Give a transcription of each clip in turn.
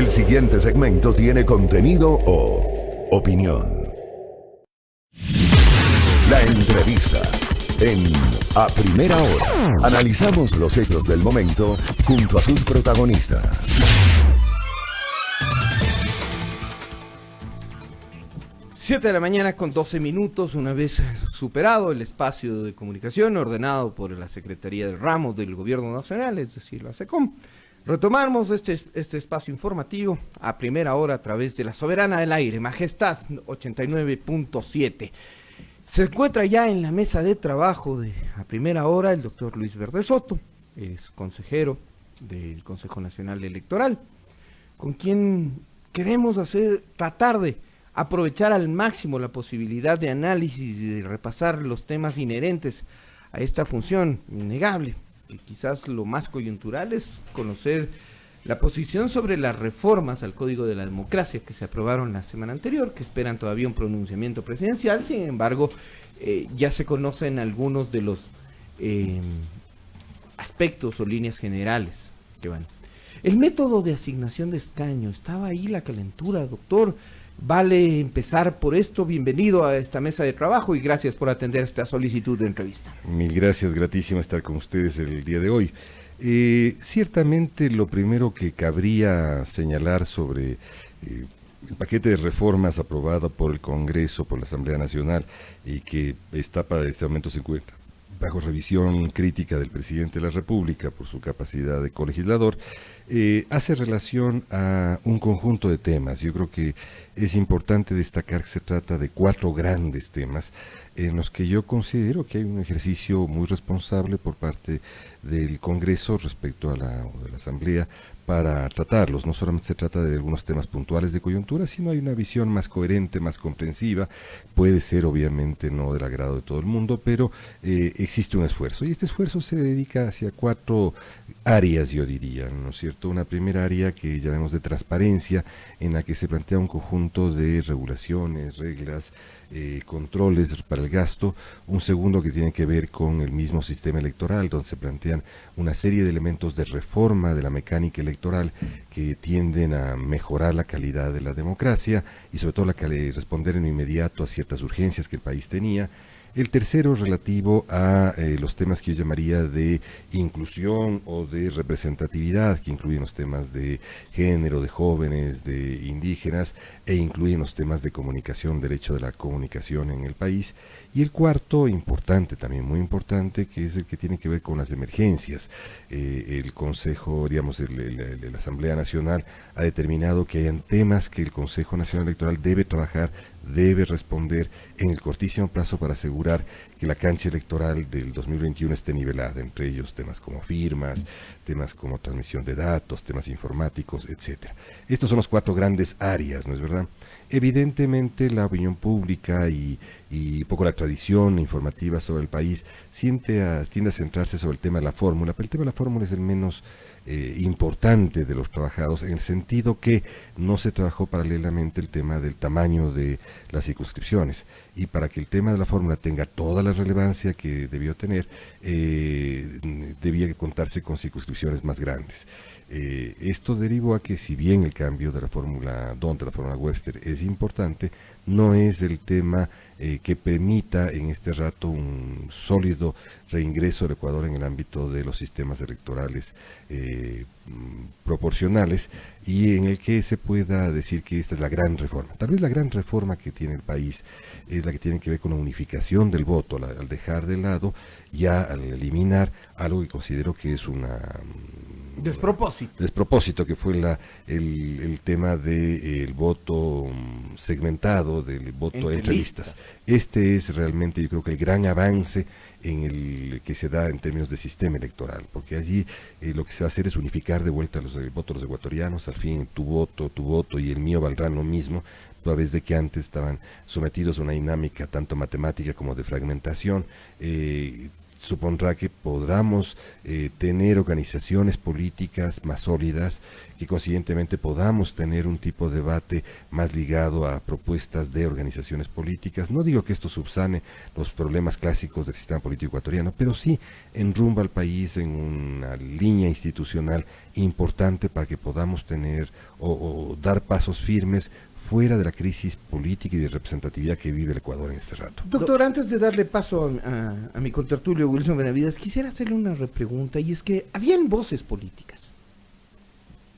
El siguiente segmento tiene contenido o opinión. La entrevista en A Primera Hora. Analizamos los hechos del momento junto a sus protagonistas. Siete de la mañana con 12 minutos, una vez superado el espacio de comunicación ordenado por la Secretaría del Ramo del Gobierno Nacional, es decir, la SECOM. Retomamos este espacio informativo a primera hora a través de la Soberana del Aire, Majestad 89.7. Se encuentra ya en la mesa de trabajo de a primera hora el doctor Luis Verde Soto, es consejero del Consejo Nacional Electoral, con quien queremos tratar de aprovechar al máximo la posibilidad de análisis y de repasar los temas inherentes a esta función innegable. Y quizás lo más coyuntural es conocer la posición sobre las reformas al Código de la Democracia que se aprobaron la semana anterior, que esperan todavía un pronunciamiento presidencial. Sin embargo, ya se conocen algunos de los aspectos o líneas generales que van. El método de asignación de escaño, estaba ahí la calentura, doctor. Vale empezar por esto. Bienvenido a esta mesa de trabajo y gracias por atender esta solicitud de entrevista. Mil gracias, gratísimo estar con ustedes el día de hoy. Ciertamente lo primero que cabría señalar sobre el paquete de reformas aprobado por el Congreso, por la Asamblea Nacional y que está para este momento se encuentra bajo revisión crítica del presidente de la República por su capacidad de colegislador, hace relación a un conjunto de temas. Yo creo que es importante destacar que se trata de 4 grandes temas en los que yo considero que hay un ejercicio muy responsable por parte del Congreso respecto a la Asamblea para tratarlos. No solamente se trata de algunos temas puntuales de coyuntura, sino hay una visión más coherente, más comprensiva. Puede ser obviamente no del agrado de todo el mundo, pero existe un esfuerzo. Y este esfuerzo se dedica hacia 4 áreas, yo diría, ¿no es cierto? Una primera área que llamemos de transparencia, en la que se plantea un conjunto de regulaciones, reglas, controles para el gasto. Un segundo que tiene que ver con el mismo sistema electoral, donde se plantean una serie de elementos de reforma de la mecánica electoral que tienden a mejorar la calidad de la democracia y sobre todo responder en inmediato a ciertas urgencias que el país tenía. El tercero relativo a los temas que yo llamaría de inclusión o de representatividad, que incluyen los temas de género, de jóvenes, de indígenas, e incluyen los temas de comunicación, derecho de la comunicación en el país. Y el cuarto, importante, también muy importante, que es el que tiene que ver con las emergencias. El Consejo, digamos, la Asamblea Nacional ha determinado que hayan temas que el Consejo Nacional Electoral debe trabajar, debe responder en el cortísimo plazo para asegurar que la cancha electoral del 2021 esté nivelada, entre ellos temas como firmas, temas como transmisión de datos, temas informáticos, etcétera. Estos son los 4 grandes áreas, ¿no es verdad? Evidentemente la opinión pública y un poco la tradición informativa sobre el país tiende a centrarse sobre el tema de la fórmula, pero el tema de la fórmula es el menos importante de los trabajados, en el sentido que no se trabajó paralelamente el tema del tamaño de las circunscripciones, y para que el tema de la fórmula tenga toda la relevancia que debió tener, debía contarse con circunscripciones más grandes. Esto derivó a que, si bien el cambio de la fórmula DONT, de la fórmula Webster, es importante, no es el tema que permita en este rato un sólido reingreso del Ecuador en el ámbito de los sistemas electorales proporcionales, y en el que se pueda decir que esta es la gran reforma. Tal vez la gran reforma que tiene el país es la que tiene que ver con la unificación del voto, al dejar de lado, ya al eliminar algo que considero que es una despropósito, que fue el tema del voto segmentado, del voto entre listas. Este es realmente, yo creo que el gran avance en el que se da en términos de sistema electoral, porque allí lo que se va a hacer es unificar de vuelta los votos de los ecuatorianos. Al fin tu voto y el mío valdrán lo mismo, toda vez de que antes estaban sometidos a una dinámica tanto matemática como de fragmentación. supondrá que podamos tener organizaciones políticas más sólidas, que consiguientemente podamos tener un tipo de debate más ligado a propuestas de organizaciones políticas. No digo que esto subsane los problemas clásicos del sistema político ecuatoriano, pero sí enrumba al país en una línea institucional importante para que podamos tener o dar pasos firmes fuera de la crisis política y de representatividad que vive el Ecuador en este rato. Doctor, antes de darle paso a mi contertulio Wilson Benavides, quisiera hacerle una repregunta, y es que habían voces políticas.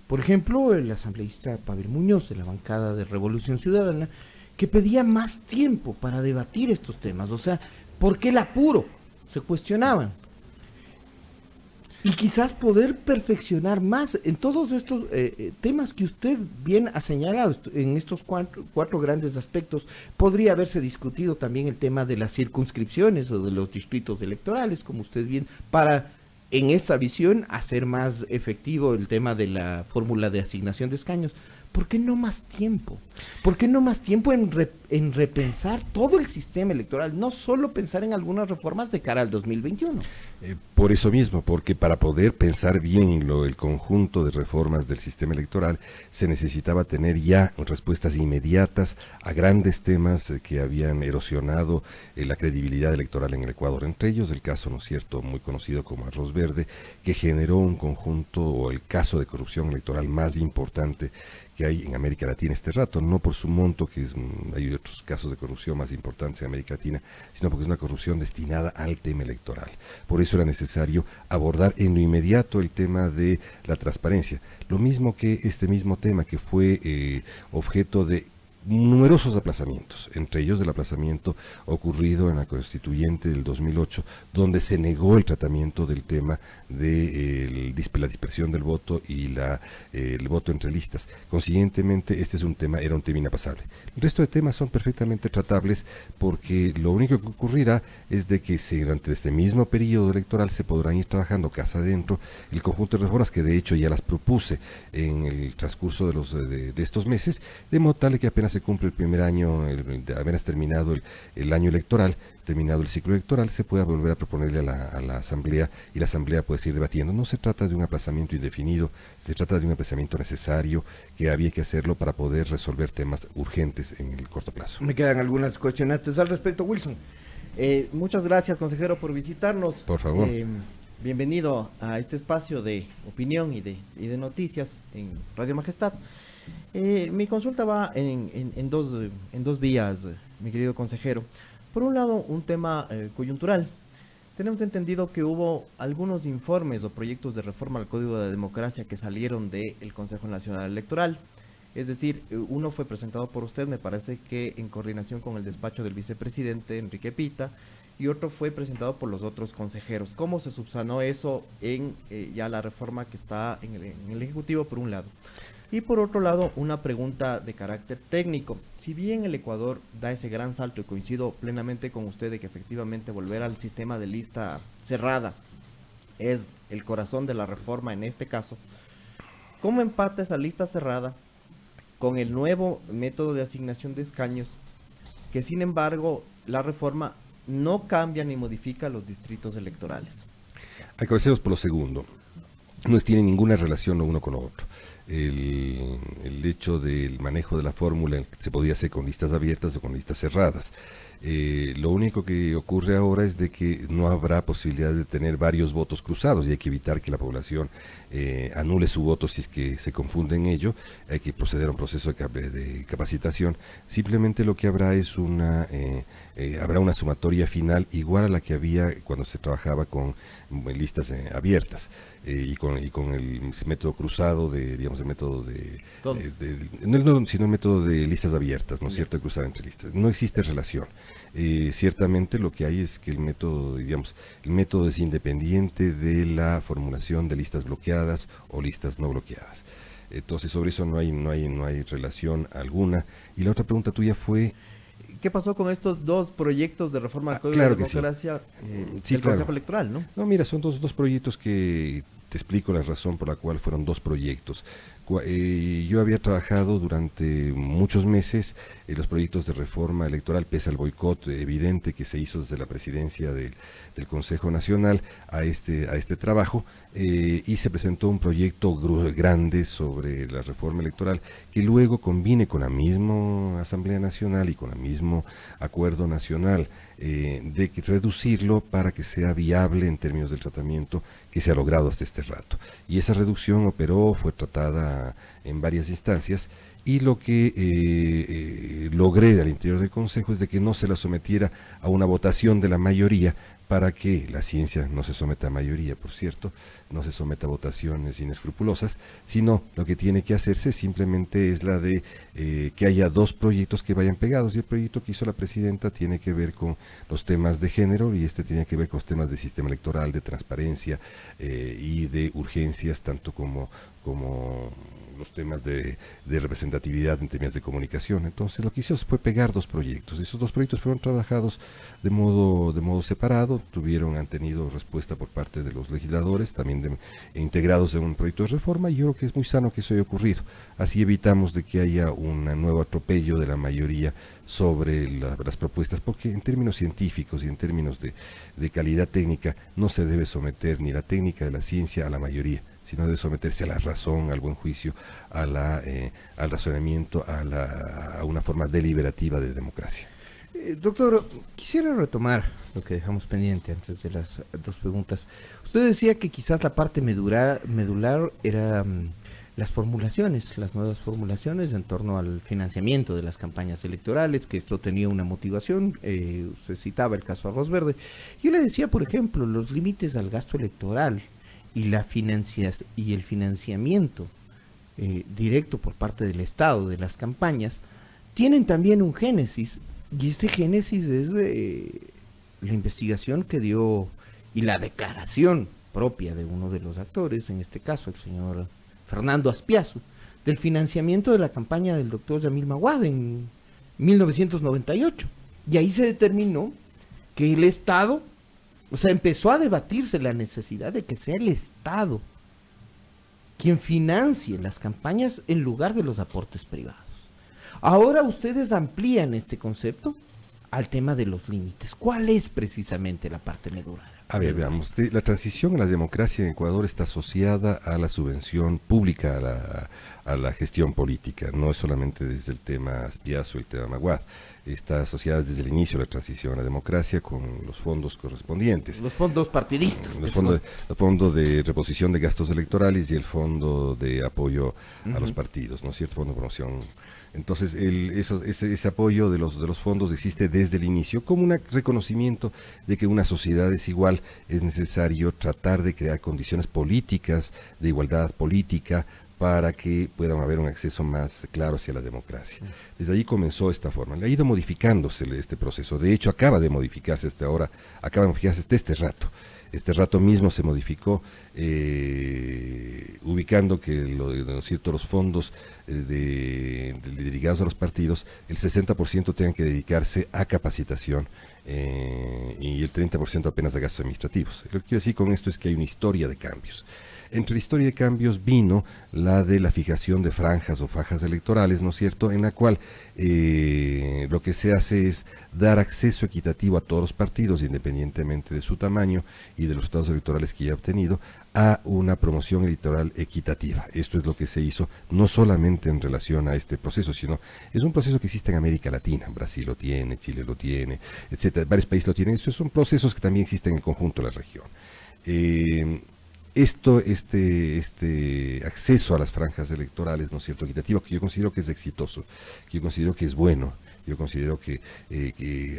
Por ejemplo, el asambleísta Pavel Muñoz, de la bancada de Revolución Ciudadana, que pedía más tiempo para debatir estos temas. O sea, ¿por qué el apuro? Se cuestionaban. Y quizás poder perfeccionar más en todos estos temas que usted bien ha señalado, en estos cuatro grandes aspectos. Podría haberse discutido también el tema de las circunscripciones o de los distritos electorales, como usted bien, para, en esta visión, hacer más efectivo el tema de la fórmula de asignación de escaños. ¿Por qué no más tiempo? ¿Por qué no más tiempo en repensar todo el sistema electoral? No solo pensar en algunas reformas de cara al 2021. Por eso mismo, porque para poder pensar bien el conjunto de reformas del sistema electoral, se necesitaba tener ya respuestas inmediatas a grandes temas que habían erosionado la credibilidad electoral en el Ecuador. Entre ellos el caso, ¿no es cierto?, muy conocido como Arroz Verde, que generó un conjunto, o el caso de corrupción electoral más importante que hay en América Latina este rato, no por su monto, que hay otros casos de corrupción más importantes en América Latina, sino porque es una corrupción destinada al tema electoral. Por eso era necesario abordar en lo inmediato el tema de la transparencia. Lo mismo que este mismo tema que fue objeto de numerosos aplazamientos, entre ellos el aplazamiento ocurrido en la Constituyente del 2008, donde se negó el tratamiento del tema de la dispersión del voto y el voto entre listas. Consiguientemente, era un tema inapasable. El resto de temas son perfectamente tratables, porque lo único que ocurrirá es de que durante este mismo periodo electoral se podrán ir trabajando casa adentro el conjunto de reformas que de hecho ya las propuse en el transcurso de estos meses, de modo tal que apenas se cumple el primer año, apenas terminado el año electoral, terminado el ciclo electoral, se pueda volver a proponerle a la Asamblea, y la Asamblea puede seguir debatiendo. No se trata de un aplazamiento indefinido, se trata de un aplazamiento necesario, que había que hacerlo para poder resolver temas urgentes en el corto plazo. Me quedan algunas cuestionantes al respecto, Wilson. Muchas gracias, consejero, por visitarnos. Por favor. Bienvenido a este espacio de opinión y de noticias en Radio Majestad. Mi consulta va en dos vías, mi querido consejero. Por un lado, un tema coyuntural. Tenemos entendido que hubo algunos informes o proyectos de reforma al Código de Democracia que salieron del Consejo Nacional Electoral. Es decir, uno fue presentado por usted, me parece que en coordinación con el despacho del vicepresidente Enrique Pita, y otro fue presentado por los otros consejeros. ¿Cómo se subsanó eso en ya la reforma que está en el Ejecutivo, por un lado? Y por otro lado, una pregunta de carácter técnico. Si bien el Ecuador da ese gran salto, y coincido plenamente con usted de que efectivamente volver al sistema de lista cerrada es el corazón de la reforma en este caso, ¿cómo empata esa lista cerrada con el nuevo método de asignación de escaños, que sin embargo la reforma no cambia ni modifica los distritos electorales? Comencemos por lo segundo. No tiene ninguna relación lo uno con lo otro. El hecho del manejo de la fórmula se podía hacer con listas abiertas o con listas cerradas. Lo único que ocurre ahora es de que no habrá posibilidad de tener varios votos cruzados, y hay que evitar que la población anule su voto si es que se confunde en ello. Hay que proceder a un proceso de capacitación. Simplemente lo que habrá es habrá una sumatoria final igual a la que había cuando se trabajaba con listas abiertas, y con el método cruzado, digamos el método sino el método de listas abiertas, ¿no es cierto?, de cruzar entre listas. No existe relación. Ciertamente lo que hay es que el método es independiente de la formulación de listas bloqueadas o listas no bloqueadas. Entonces sobre eso no hay relación alguna. Y la otra pregunta tuya fue... ¿Qué pasó con estos dos proyectos de reforma al Código claro de Democracia sí, del claro. Consejo Electoral, no? No, mira, son dos proyectos que te explico la razón por la cual fueron dos proyectos. Yo había trabajado durante muchos meses en los proyectos de reforma electoral, pese al boicot evidente que se hizo desde la presidencia del Consejo Nacional a este trabajo, y se presentó un proyecto grande sobre la reforma electoral que luego combine con la misma Asamblea Nacional y con el mismo Acuerdo Nacional, de reducirlo para que sea viable en términos del tratamiento que se ha logrado hasta este rato. Y esa reducción operó, fue tratada en varias instancias, y lo que logré al interior del Consejo es de que no se la sometiera a una votación de la mayoría, para que la ciencia no se someta a mayoría, por cierto, no se someta a votaciones inescrupulosas, sino lo que tiene que hacerse simplemente es la de que haya dos proyectos que vayan pegados, y el proyecto que hizo la presidenta tiene que ver con los temas de género, y este tiene que ver con los temas de sistema electoral, de transparencia y de urgencias, tanto como los temas de representatividad en términos de comunicación. Entonces lo que hizo fue pegar dos proyectos. Esos dos proyectos fueron trabajados de modo separado, han tenido respuesta por parte de los legisladores, también integrados en un proyecto de reforma, y yo creo que es muy sano que eso haya ocurrido. Así evitamos de que haya un nuevo atropello de la mayoría sobre las propuestas, porque en términos científicos y en términos de calidad técnica no se debe someter ni la técnica de la ciencia a la mayoría, sino debe someterse a la razón, al buen juicio, al razonamiento, a una forma deliberativa de democracia. Doctor, quisiera retomar lo que dejamos pendiente antes de las dos preguntas. Usted decía que quizás la parte medular era las formulaciones, las nuevas formulaciones en torno al financiamiento de las campañas electorales, que esto tenía una motivación. Usted citaba el caso Arroz Verde. Yo le decía, por ejemplo, los límites al gasto electoral y el financiamiento directo por parte del Estado de las campañas tienen también un génesis, y este génesis es la investigación que dio y la declaración propia de uno de los actores, en este caso el señor Fernando Azpiazu, del financiamiento de la campaña del doctor Yamil Maguad en 1998. Y ahí se determinó que el Estado, o sea, empezó a debatirse la necesidad de que sea el Estado quien financie las campañas en lugar de los aportes privados. Ahora ustedes amplían este concepto al tema de los límites. ¿Cuál es precisamente la parte medular? A ver, veamos, la transición a la democracia en Ecuador está asociada a la subvención pública a la gestión política, no es solamente desde el tema Azpiazu, el tema Maguad, está asociada desde el inicio de la transición a la democracia con los fondos correspondientes. Los fondos partidistas. El fondo de reposición de gastos electorales y el fondo de apoyo a los partidos, ¿no es cierto? Fondo de promoción. Entonces ese apoyo de los fondos existe desde el inicio como un reconocimiento de que una sociedad desigual es necesario tratar de crear condiciones políticas, de igualdad política, para que pueda haber un acceso más claro hacia la democracia. Desde ahí comenzó esta forma. Le ha ido modificándose este proceso. De hecho, acaba de modificarse este rato. Este rato mismo se modificó, ubicando que los fondos dedicados a los partidos, el 60% tengan que dedicarse a capacitación y el 30% apenas a gastos administrativos. Lo que quiero decir con esto es que hay una historia de cambios. Entre la historia de cambios vino la de la fijación de franjas o fajas electorales, ¿no es cierto?, en la cual lo que se hace es dar acceso equitativo a todos los partidos, independientemente de su tamaño y de los resultados electorales que ya ha obtenido, a una promoción electoral equitativa. Esto es lo que se hizo no solamente en relación a este proceso, sino es un proceso que existe en América Latina. Brasil lo tiene, Chile lo tiene, etcétera. Varios países lo tienen. Estos son procesos que también existen en el conjunto de la región. Este acceso a las franjas electorales, ¿no es cierto?, equitativo, que yo considero que es exitoso, que yo considero que es bueno, yo considero que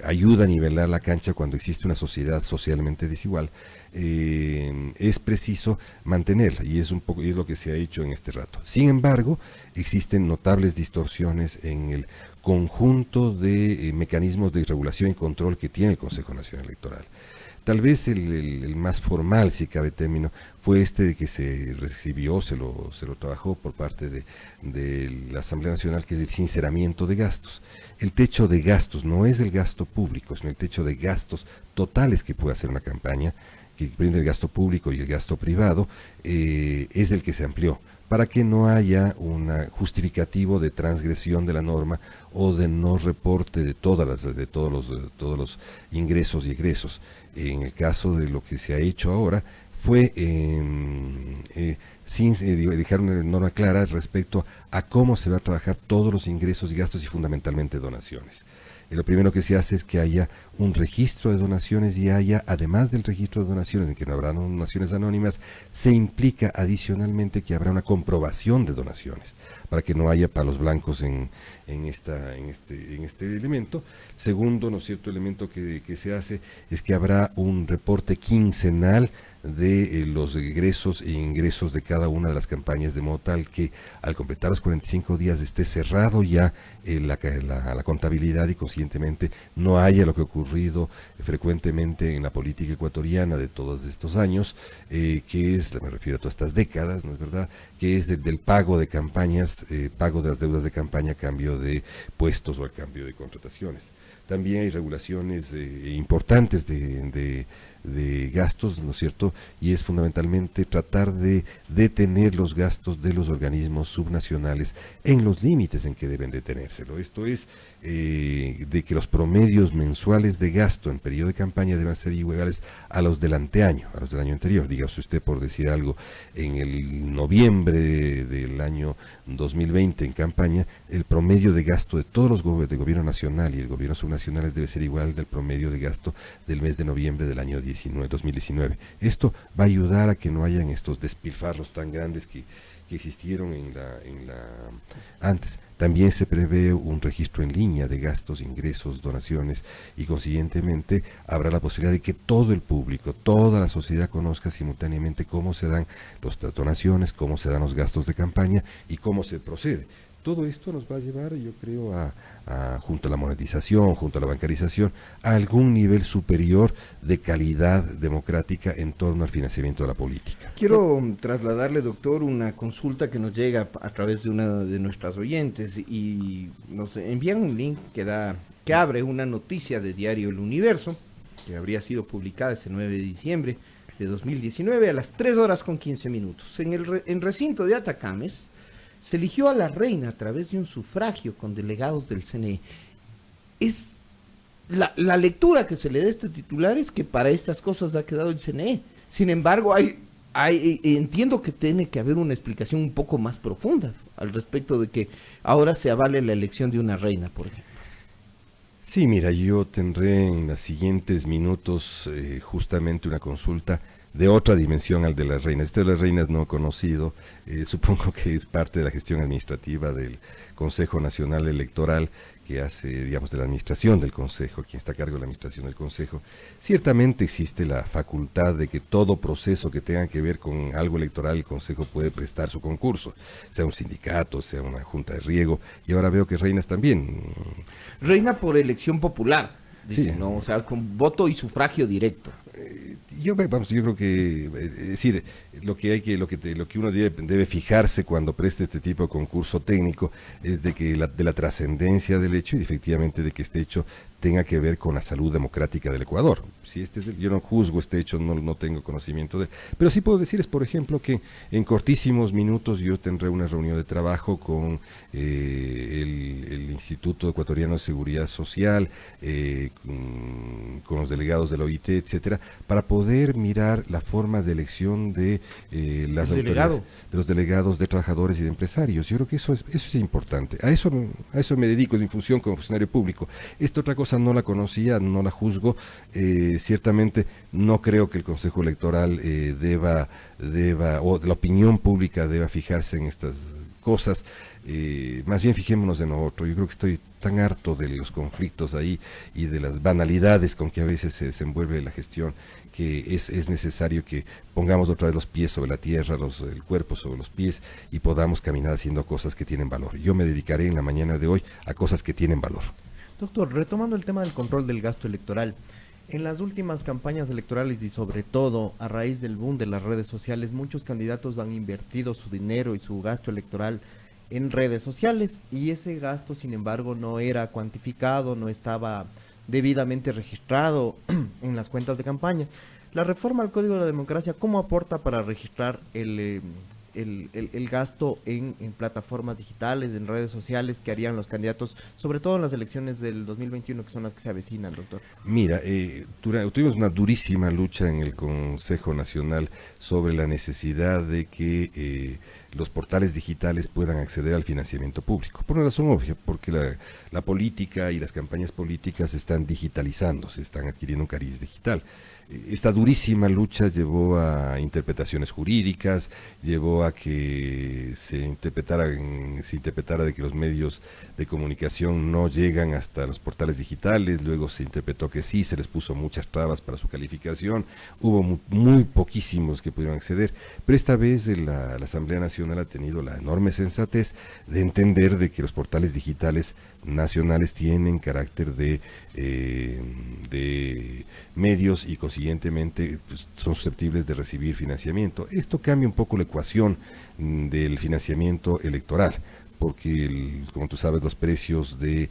ayuda a nivelar la cancha cuando existe una sociedad socialmente desigual, es preciso mantenerla, y es lo que se ha hecho en este rato. Sin embargo, existen notables distorsiones en el conjunto de mecanismos de regulación y control que tiene el Consejo Nacional Electoral. Tal vez el más formal, si cabe término, fue de que se recibió, se lo trabajó por parte de la Asamblea Nacional, que es el sinceramiento de gastos. El techo de gastos no es el gasto público, sino el techo de gastos totales que puede hacer una campaña, que comprende el gasto público y el gasto privado, es el que se amplió, para que no haya un justificativo de transgresión de la norma o de no reporte de todos los ingresos y egresos. En el caso de lo que se ha hecho ahora, fue sin dejar una norma clara respecto a cómo se va a trabajar todos los ingresos y gastos y fundamentalmente donaciones. Lo primero que se hace es que haya un registro de donaciones y haya, además del registro de donaciones, en que no habrá donaciones anónimas, se implica adicionalmente que habrá una comprobación de donaciones, para que no haya palos blancos en este elemento. Segundo, ¿no es cierto?, elemento que se hace es que habrá un reporte quincenal de los egresos e ingresos de cada una de las campañas, de modo tal que al completar los 45 días esté cerrado ya la contabilidad y conscientemente no haya lo que ha ocurrido frecuentemente en la política ecuatoriana de todos estos años, que es, me refiero a todas estas décadas, ¿no es verdad?, que es del pago de campañas, pago de las deudas de campaña a cambio de puestos o a cambio de contrataciones. También hay regulaciones importantes de gastos, ¿no es cierto? Y es fundamentalmente tratar de detener los gastos de los organismos subnacionales en los límites en que deben detenérselo. Esto es de que los promedios mensuales de gasto en periodo de campaña deben ser iguales a los del anteaño, a los del año anterior. Dígase usted, por decir algo, en el noviembre del año 2020 en campaña, el promedio de gasto de todos los del gobierno nacional y el gobierno subnacionales debe ser igual del promedio de gasto del mes de noviembre del año 2019. Esto va a ayudar a que no hayan estos despilfarros tan grandes que existieron antes. También se prevé un registro en línea de gastos, ingresos, donaciones y consiguientemente habrá la posibilidad de que todo el público, toda la sociedad conozca simultáneamente cómo se dan las donaciones, cómo se dan los gastos de campaña y cómo se procede. Todo esto nos va a llevar, yo creo, junto a la monetización, junto a la bancarización, a algún nivel superior de calidad democrática en torno al financiamiento de la política. Quiero trasladarle, doctor, una consulta que nos llega a través de una de nuestras oyentes y nos envían un link que abre una noticia de diario El Universo, que habría sido publicada ese 9 de diciembre de 2019 a las 3:15. En recinto de Atacames, se eligió a la reina a través de un sufragio con delegados del CNE. Es la lectura que se le da a este titular es que para estas cosas ha quedado el CNE. Sin embargo, entiendo que tiene que haber una explicación un poco más profunda al respecto de que ahora se avale la elección de una reina, por ejemplo. Sí, mira, yo tendré en los siguientes minutos justamente una consulta de otra dimensión al de las reinas. Este de las reinas no he conocido, supongo que es parte de la gestión administrativa del Consejo Nacional Electoral, que hace, digamos, de la administración del Consejo, quien está a cargo de la administración del Consejo. Ciertamente existe la facultad de que todo proceso que tenga que ver con algo electoral, el Consejo puede prestar su concurso, sea un sindicato, sea una junta de riego, y ahora veo que reinas también. Reina por elección popular, dice, Sí. ¿no? O sea, con voto y sufragio directo. Yo creo que, es decir, lo que uno debe fijarse cuando preste este tipo de concurso técnico es de la trascendencia del hecho y efectivamente de que este hecho tenga que ver con la salud democrática del Ecuador. Si yo no juzgo este hecho, no tengo conocimiento de, pero sí puedo decirles, por ejemplo, que en cortísimos minutos yo tendré una reunión de trabajo con el Instituto Ecuatoriano de Seguridad Social, con los delegados de la OIT, etcétera, para poder mirar la forma de elección de las autoridades, de los delegados de trabajadores y de empresarios. Yo creo que eso es importante. A eso me dedico en mi función como funcionario público. Esta otra cosa no la conocía, no la juzgo. Ciertamente no creo que el Consejo Electoral deba, o la opinión pública deba fijarse en estas cosas. Más bien fijémonos en lo otro. Yo creo que estoy tan harto de los conflictos ahí y de las banalidades con que a veces se desenvuelve la gestión, que es necesario que pongamos otra vez los pies sobre la tierra, el cuerpo sobre los pies y podamos caminar haciendo cosas que tienen valor. Yo me dedicaré en la mañana de hoy a cosas que tienen valor. Doctor, retomando el tema del control del gasto electoral, en las últimas campañas electorales y sobre todo a raíz del boom de las redes sociales, muchos candidatos han invertido su dinero y su gasto electoral en redes sociales y ese gasto, sin embargo, no era cuantificado, no estaba debidamente registrado en las cuentas de campaña. La reforma al Código de la Democracia, ¿cómo aporta para registrar el gasto en plataformas digitales, en redes sociales que harían los candidatos, sobre todo en las elecciones del 2021, que son las que se avecinan, doctor? Mira, tuvimos una durísima lucha en el Consejo Nacional sobre la necesidad de que los portales digitales puedan acceder al financiamiento público, por una razón obvia, porque la política y las campañas políticas se están digitalizando, se están adquiriendo un cariz digital. Esta durísima lucha llevó a interpretaciones jurídicas, llevó a que se interpretara de que los medios de comunicación no llegan hasta los portales digitales, luego se interpretó que sí, se les puso muchas trabas para su calificación, hubo muy poquísimos que pudieron acceder, pero esta vez la Asamblea Nacional ha tenido la enorme sensatez de entender de que los portales digitales nacionales tienen carácter de medios y consiguientemente pues, son susceptibles de recibir financiamiento. Esto cambia un poco la ecuación del financiamiento electoral, porque como tú sabes los precios de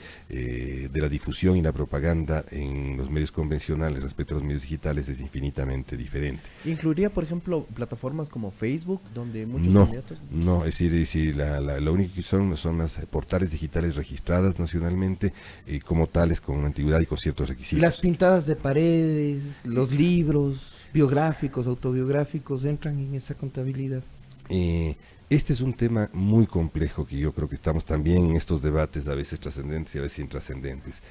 la difusión y la propaganda en los medios convencionales respecto a los medios digitales es infinitamente diferente. ¿Incluiría, por ejemplo, plataformas como Facebook, donde muchos candidatos? No, es decir lo único que son las portales digitales registradas nacionalmente como tales, con antigüedad y con ciertos requisitos. Las pintadas de paredes, los libros biográficos, autobiográficos, ¿entran en esa contabilidad? Este es un tema muy complejo que yo creo que estamos también en estos debates, a veces trascendentes y a veces intrascendentes.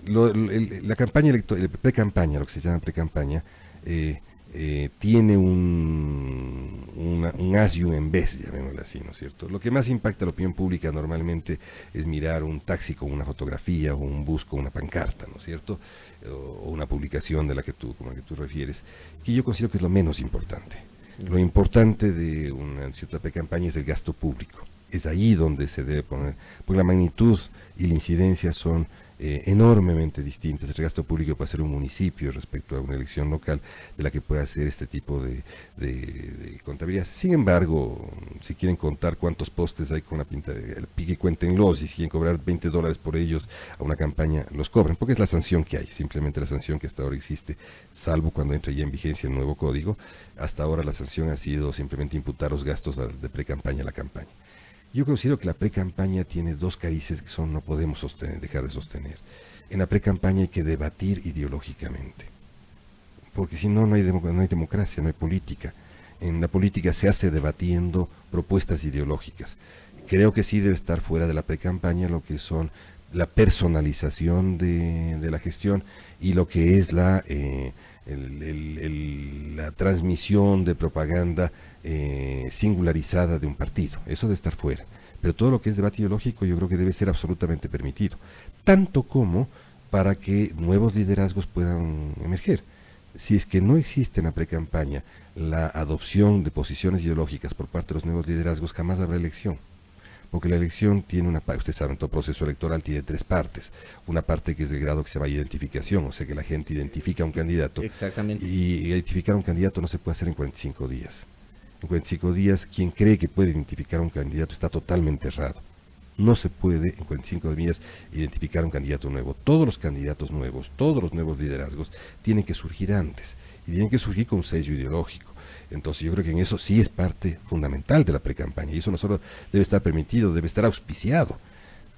La campaña electoral, pre-campaña, lo que se llama pre-campaña, tiene un as y un en vez, llamémoslo así, ¿no es cierto? Lo que más impacta a la opinión pública normalmente es mirar un taxi con una fotografía o un bus con una pancarta, ¿no es cierto? O una publicación de como la que tú refieres, que yo considero que es lo menos importante. Lo importante de una cierta pre-campaña es el gasto público. Es ahí donde se debe poner, porque la magnitud y la incidencia son enormemente distintas. El gasto público puede ser un municipio respecto a una elección local de la que puede hacer este tipo de contabilidad. Sin embargo, si quieren contar cuántos postes hay con la pinta, pique, cuéntenlos, y si quieren cobrar $20 por ellos a una campaña, los cobren, porque es la sanción que hay, simplemente la sanción que hasta ahora existe, salvo cuando entra ya en vigencia el nuevo código. Hasta ahora la sanción ha sido simplemente imputar los gastos de pre-campaña a la campaña. Yo considero que la pre-campaña tiene dos carices que no podemos dejar de sostener. En la pre-campaña hay que debatir ideológicamente, porque si no, no hay democracia, no hay política. En la política se hace debatiendo propuestas ideológicas. Creo que sí debe estar fuera de la pre-campaña lo que son la personalización de la gestión y lo que es la transmisión de propaganda singularizada de un partido. Eso debe estar fuera. Pero todo lo que es debate ideológico yo creo que debe ser absolutamente permitido, tanto como para que nuevos liderazgos puedan emerger. Si es que no existe en la pre-campaña la adopción de posiciones ideológicas por parte de los nuevos liderazgos, jamás habrá elección. Porque la elección tiene ustedes saben, todo proceso electoral tiene tres partes. Una parte que es el grado que se llama identificación, o sea que la gente identifica a un candidato. Exactamente. Y identificar a un candidato no se puede hacer en 45 días. En 45 días, quien cree que puede identificar a un candidato está totalmente errado. No se puede en 45 días identificar a un candidato nuevo. Todos los candidatos nuevos, todos los nuevos liderazgos tienen que surgir antes y tienen que surgir con un sello ideológico. Entonces yo creo que en eso sí es parte fundamental de la pre-campaña y eso no solo debe estar permitido, debe estar auspiciado,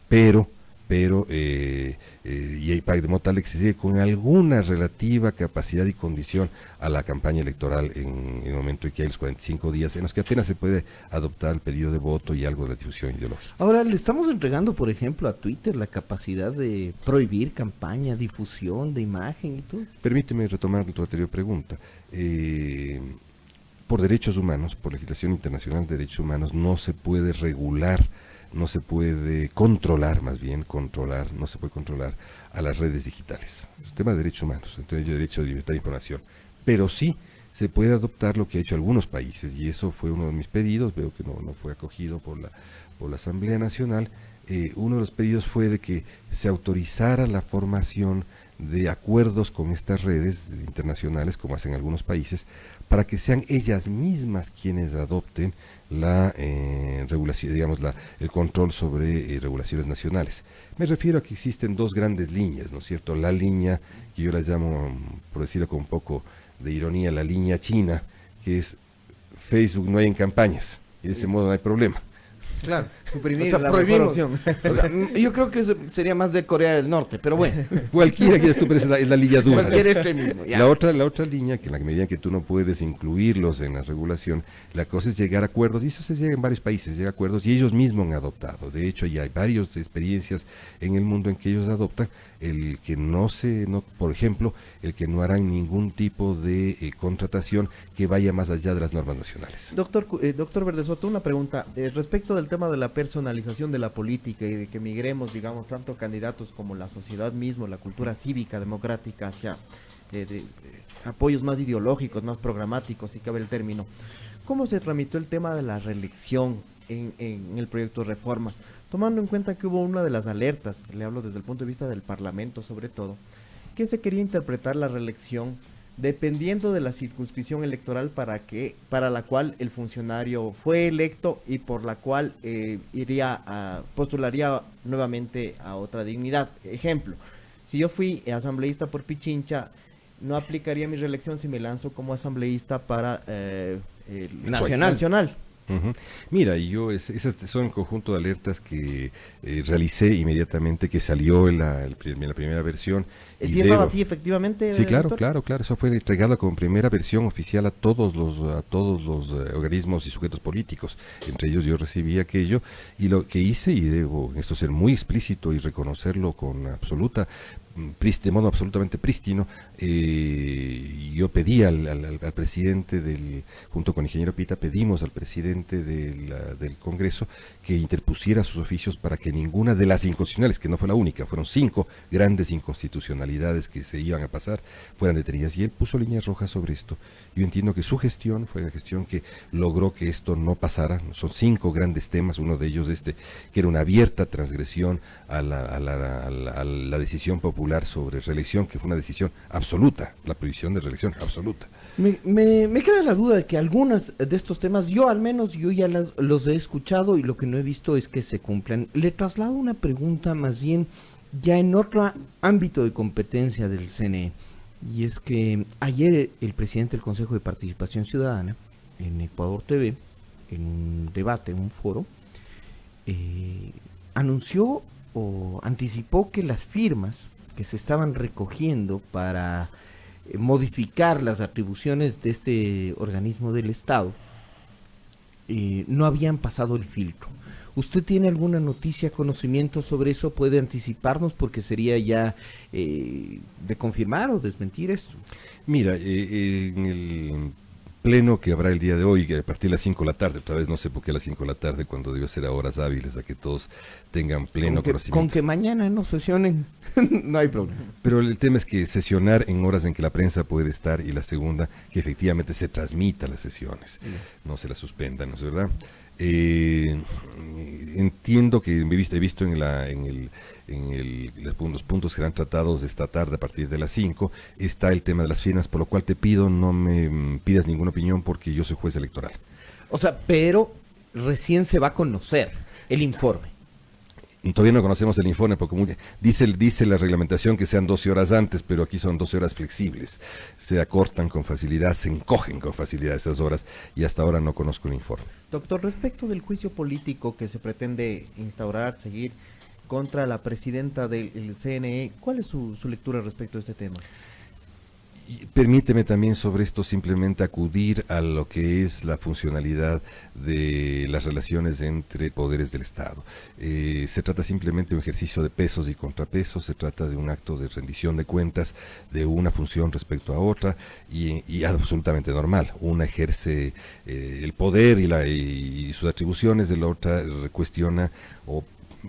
pero y hay de modo tal que se sigue con alguna relativa capacidad y condición a la campaña electoral en el momento en que hay los 45 días en los que apenas se puede adoptar el pedido de voto y algo de la difusión ideológica. Ahora le estamos entregando, por ejemplo, a Twitter la capacidad de prohibir campaña, difusión de imagen y todo. Permíteme retomar tu anterior pregunta. Por derechos humanos, por legislación internacional de derechos humanos, no se puede regular, no se puede controlar, no se puede controlar a las redes digitales. Es un tema de derechos humanos, entonces yo derecho de libertad de información. Pero sí se puede adoptar lo que ha hecho algunos países, y eso fue uno de mis pedidos, veo que no fue acogido por la Asamblea Nacional. Uno de los pedidos fue de que se autorizara la formación de acuerdos con estas redes internacionales, como hacen algunos países, para que sean ellas mismas quienes adopten la regulación, digamos, el control sobre regulaciones nacionales. Me refiero a que existen dos grandes líneas, ¿no es cierto? La línea que yo la llamo, por decirlo con un poco de ironía, la línea china, que es Facebook no hay en campañas, y de ese modo no hay problema. Claro, Suprimir o sea, la prohibimos. mejor opción. O sea, yo creo que eso sería más de Corea del Norte, pero bueno, Cualquiera que tú, pero es la línea dura. cualquier extremismo. Ya. La otra línea, que en la medida que tú no puedes incluirlos en la regulación, la cosa es llegar a acuerdos, y eso se llega en varios países, llega a acuerdos, y ellos mismos han adoptado. De hecho, ya hay varias experiencias en el mundo en que ellos adoptan el que por ejemplo, el que no harán ningún tipo de contratación que vaya más allá de las normas nacionales. Doctor Verdesoto, una pregunta respecto del tema de la personalización de la política y de que migremos, digamos, tanto candidatos como la sociedad mismo, la cultura cívica, democrática, hacia apoyos más ideológicos, más programáticos, si cabe el término. ¿Cómo se tramitó el tema de la reelección en el proyecto de reforma? Tomando en cuenta que hubo una de las alertas, le hablo desde el punto de vista del Parlamento sobre todo, que se quería interpretar la reelección dependiendo de la circunscripción electoral para la cual el funcionario fue electo y por la cual postularía nuevamente a otra dignidad. Ejemplo, si yo fui asambleísta por Pichincha, no aplicaría mi reelección si me lanzo como asambleísta para el nacional. Uh-huh. Mira, esas son el conjunto de alertas que realicé inmediatamente que salió en la primera versión. ¿Sí estaba así efectivamente? Sí, claro, doctor? claro, eso fue entregado como primera versión oficial a todos los organismos y sujetos políticos. Entre ellos yo recibí aquello, y lo que hice, y debo esto ser muy explícito y reconocerlo con de modo absolutamente prístino, yo pedí al presidente junto con el ingeniero Pita, pedimos al presidente del Congreso que interpusiera sus oficios para que ninguna de las inconstitucionales, que no fue la única, fueron 5 grandes inconstitucionalidades que se iban a pasar, fueran detenidas, y él puso líneas rojas sobre esto. Yo entiendo que su gestión fue la gestión que logró que esto no pasara. Son 5 grandes temas, uno de ellos que era una abierta transgresión a la decisión popular sobre reelección, que fue una decisión absoluta, la prohibición de reelección absoluta. Me queda la duda de que algunos de estos temas, yo ya los he escuchado y lo que no he visto es que se cumplan. Le traslado una pregunta más bien ya en otro ámbito de competencia del CNE, y es que ayer el presidente del Consejo de Participación Ciudadana en Ecuador TV, en un debate, en un foro, anunció o anticipó que las firmas que se estaban recogiendo para modificar las atribuciones de este organismo del Estado no habían pasado el filtro. ¿Usted tiene alguna noticia, conocimiento sobre eso? ¿Puede anticiparnos? Porque sería ya de confirmar o desmentir esto. Mira, en el pleno que habrá el día de hoy, que a partir de las 5 de la tarde, otra vez no sé por qué a las 5 de la tarde, cuando debe ser a horas hábiles, a que todos tengan pleno conocimiento. Con que mañana no sesionen, no hay problema. Pero el tema es que sesionar en horas en que la prensa puede estar, y la segunda, que efectivamente se transmita las sesiones, no se las suspendan, ¿no es verdad? Entiendo que he visto los puntos que serán tratados esta tarde a partir de las 5, está el tema de las firmas, por lo cual te pido no me pidas ninguna opinión porque yo soy juez electoral. O sea, pero recién se va a conocer el informe. Todavía no conocemos el informe porque dice la reglamentación que sean 12 horas antes, pero aquí son 12 horas flexibles. Se acortan con facilidad, se encogen con facilidad esas horas, y hasta ahora no conozco el informe. Doctor, respecto del juicio político que se pretende seguir contra la presidenta del CNE, ¿cuál es su lectura respecto a este tema? Y permíteme también sobre esto simplemente acudir a lo que es la funcionalidad de las relaciones entre poderes del Estado. Se trata simplemente de un ejercicio de pesos y contrapesos, se trata de un acto de rendición de cuentas de una función respecto a otra, y absolutamente normal. Una ejerce el poder y sus atribuciones, de la otra cuestiona o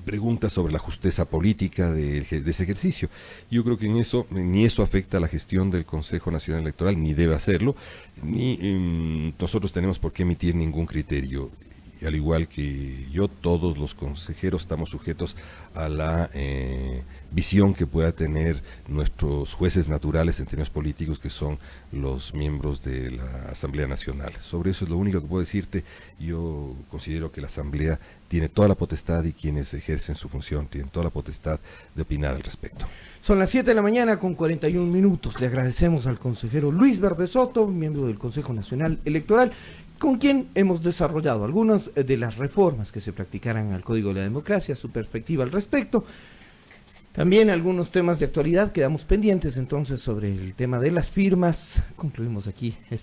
preguntas sobre la justeza política de ese ejercicio. Yo creo que ni eso afecta a la gestión del Consejo Nacional Electoral, ni debe hacerlo, ni nosotros tenemos por qué emitir ningún criterio. al igual que yo, todos los consejeros estamos sujetos a la visión que pueda tener nuestros jueces naturales en términos políticos, que son los miembros de la Asamblea Nacional. Sobre eso es lo único que puedo decirte. Yo considero que la Asamblea tiene toda la potestad, y quienes ejercen su función tienen toda la potestad de opinar al respecto. Son las 7 de la mañana con 41 minutos. Le agradecemos al consejero Luis Verde Soto, miembro del Consejo Nacional Electoral, con quien hemos desarrollado algunas de las reformas que se practicarán al Código de la Democracia, su perspectiva al respecto. También algunos temas de actualidad quedamos pendientes entonces sobre el tema de las firmas. Concluimos aquí